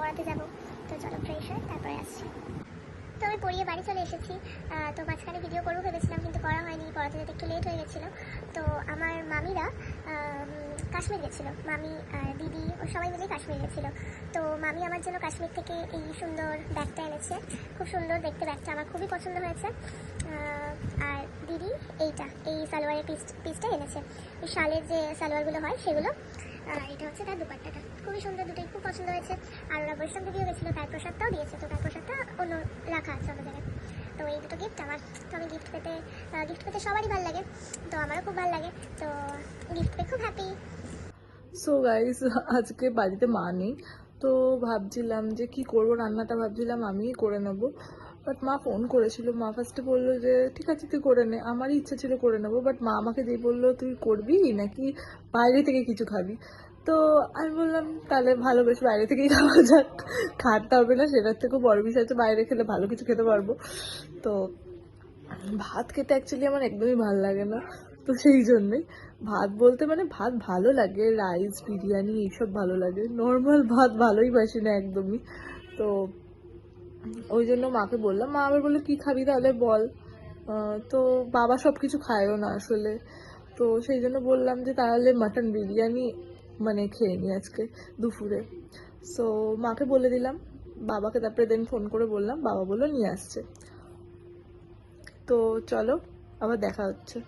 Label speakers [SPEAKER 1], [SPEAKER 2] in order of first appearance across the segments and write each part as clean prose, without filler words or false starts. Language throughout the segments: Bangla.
[SPEAKER 1] পড়াতে যাবো, তো চলো ফ্রেশ হয় তারপরে আসছি। তো আমি পড়িয়ে বাড়ি চলে এসেছি। তো মাঝখানে ভিডিও করবো ভেবেছিলাম, কিন্তু করা হয়নি, পড়াতে যেতে একটু লেট হয়ে গেছিলো। তো আমার মামিরা কাশ্মীর গেছিলো, মামি আর দিদি ও সবাই মিলেই কাশ্মীর গেছিলো। তো মামি আমার জন্য কাশ্মীর থেকে এই সুন্দর ব্যাগটা এনেছে, খুব সুন্দর দেখতে ব্যাগটা, আমার খুবই পছন্দ হয়েছে। আর দিদি এই সালোয়ারের পিসটা এনেছে, এই শালের যে সালোয়ারগুলো হয় সেগুলো। আর এটা হচ্ছে তার দুপাট্টাটা, খুবই সুন্দর, দুটোই খুব পছন্দ হয়েছে। আর ওরা বৈষ্ণব দেবীও গেছিলো, তার প্রসাদটাও দিয়েছে, তো তার প্রসাদটা অন্য রাখা আছে অন্য জায়গায়। তো এই দুটো গিফট আমার, তো আমি গিফট পেতে সবারই ভালো লাগে, তো আমারও খুব ভালো লাগে, তো গিফট পেয়ে খুব হ্যাপি।
[SPEAKER 2] সো গাইস, আজকে বাড়িতে মা নেই, তো ভাবছিলাম যে কি করব, রান্নাটা ভাবছিলাম আমিই করে নেব। বাট মা ফোন করেছিল, মা ফার্স্টে বললো যে ঠিক আছে তুই করে নে, আমারই ইচ্ছা ছিল করে নেবো, বাট মা আমাকে দিয়ে বললো তুই করবি নাকি বাইরে থেকে কিছু খাবি। তো আমি বললাম তাহলে ভালো, বেশ বাইরে থেকেই খাওয়া যাক, খাটতে হবে না, সেটার থেকেও বড় বিষয় হচ্ছে বাইরে খেলে ভালো কিছু খেতে পারবো। তো ভাত খেতে অ্যাকচুয়ালি আমার একদমই ভালো লাগে না, তো সেই জন্যই ভাত বলতে মানে ভাত ভালো লাগে, রাইস বিরিয়ানি এইসব ভালো লাগে, নর্মাল ভাত ভালোই বাসি না একদমই। তো ওই জন্য মাকে বললাম, মা আবার বললো কী খাবি তাহলে বল। তো বাবা সব কিছু খায়ও না আসলে, তো সেই জন্য বললাম যে তাহলে মাটন বিরিয়ানি মানে খেয়ে নিই আজকে দুপুরে। সো মাকে বলে দিলাম, বাবাকে তারপরে দেন ফোন করে বললাম, বাবা বললো নিয়ে আসছে। তো চলো আবার দেখা হচ্ছে।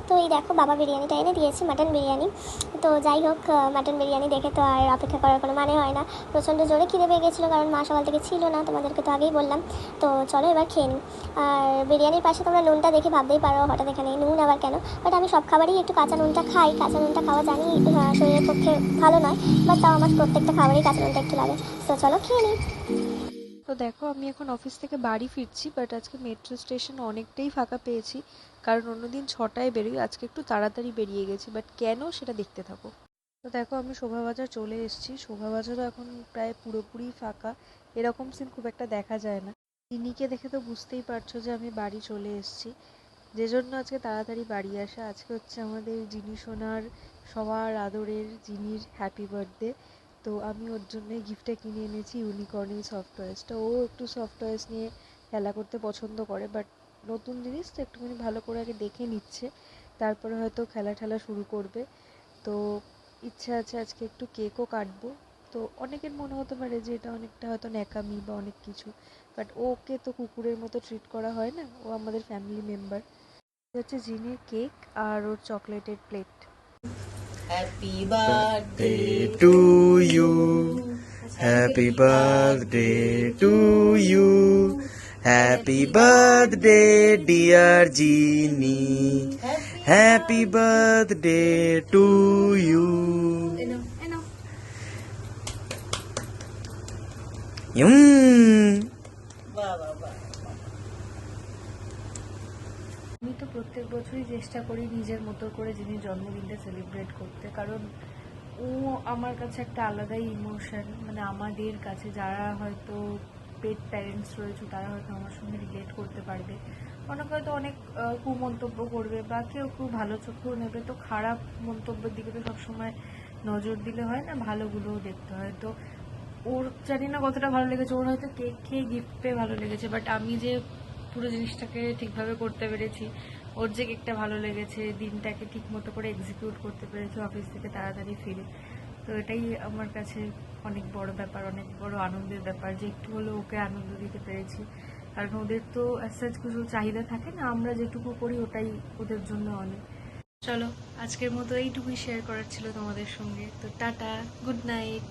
[SPEAKER 1] তো এই দেখো বাবা বিরিয়ানিটা এনে দিয়েছে, মাটন বিরিয়ানি। তো যাই হোক, মাটন বিরিয়ানি দেখে তো আর অপেক্ষা করার কোনো মানে হয় না, প্রচণ্ড জোরে খিদে পেয়ে গেছিলো, কারণ মা সকাল থেকে ছিল না, তোমাদেরকে তো আগেই বললাম। তো চলো এবার খেয়ে নিই। আর বিরিয়ানির পাশে তোমরা নুনটা দেখে ভাবতেই পারো হঠাৎ এখানে নুন আবার কেন, বাট আমি সব খাবারই একটু কাঁচা নুনটা খাই, কাঁচা নুনটা খাওয়া জানি শরীরের পক্ষে ভালো নয়, বাট তাও আমার প্রত্যেকটা খাবারই কাঁচা নুনটা একটু লাগে। তো চলো খেয়ে নিই।
[SPEAKER 3] তো দেখো আমি এখন অফিস থেকে বাড়ি ফিরছি, বাট আজকে মেট্রো স্টেশন অনেকটাই ফাঁকা পেয়েছি, কারণ অন্যদিন 6টায় বেরোই, আজকে একটু তাড়াতাড়ি বেরিয়ে গেছি, বাট কেন সেটা দেখতে থাকো। তো দেখো আমি শোভাবাজার চলে এসেছি, শোভাবাজারও এখন প্রায় পুরোপুরি ফাঁকা, এরকম সিন খুব একটা দেখা যায় না। চিনিকে দেখে তো বুঝতেই পারছো যে আমি বাড়ি চলে এসেছি, যে জন্য আজকে তাড়াতাড়ি বাড়ি আসা। আজকে হচ্ছে আমাদের জিনি সোনার সবার আদরের জিনির হ্যাপি বার্থডে, তো আমি ওর জন্য গিফটটা কিনে এনেছি ইউনিকর্নের সফট টয়েসটা। ও একটু সফট টয়েস নিয়ে খেলা করতে পছন্দ করে, বাট নতুন জিনিস তো একটুখানি ভালো করে আগে দেখে নিচ্ছে, তারপরে হয়তো খেলা ঠেলা শুরু করবে। তো ইচ্ছা আছে আজকে একটু কেকও কাটবো। তো অনেকের মনে হতে পারে যে এটা অনেকটা হয়তো ন্যাকামি বা অনেক কিছু, বাট ওকে তো কুকুরের মতো ট্রিট করা হয় না, ও আমাদের ফ্যামিলি মেম্বার। হচ্ছে জিনির কেক আর ওর চকলেটের plate.
[SPEAKER 4] Happy birthday to you. Happy birthday to you. Happy birthday, dear Jeannie. Happy birthday to you.
[SPEAKER 3] আমি তো প্রত্যেক বছরই চেষ্টা করি নিজের মতো করে জিনির জন্মদিনটা সেলিব্রেট করতে, কারণ ও আমার কাছে একটা আলাদাই ইমোশন, মানে আমাদের কাছে যারা হয়তো পেট প্যারেন্টস রয়েছে তারা হয়তো আমার সঙ্গে রিলেট করতে পারবে, অনেকে হয়তো অনেক কুমন্তব্য করবে বা কেউ খুব ভালো চোখেও নেবে। তো খারাপ মন্তব্যের দিকে তো সবসময় নজর দিলে হয় না, ভালোগুলোও দেখতে হয়। তো ওর জানি না কতটা ভালো লেগেছে, ওর হয়তো কেক খেয়ে গিফট পেয়ে ভালো লেগেছে, বাট আমি যে পুরো জিনিসটাকে ঠিকভাবে করতে পেরেছি, ওর যে কেকটা ভালো লেগেছে, দিনটাকে ঠিক মতো করে এক্সিকিউট করতে পেরেছি, অফিস থেকে তাড়াতাড়ি ফিরে, তো এটাই আমার কাছে অনেক বড় ব্যাপার, অনেক বড় আনন্দের ব্যাপার যে একটু হলেও ওকে আনন্দ দিতে পেরেছি। কারণ ওদের তো অ্যাজ কিছু চাহিদা থাকে না, আমরা যেটুকু করি ওটাই ওদের জন্য অনেক। চলো আজকের মতো এইটুকুই শেয়ার করার ছিল তোমাদের সঙ্গে, তো টাটা, গুড নাইট।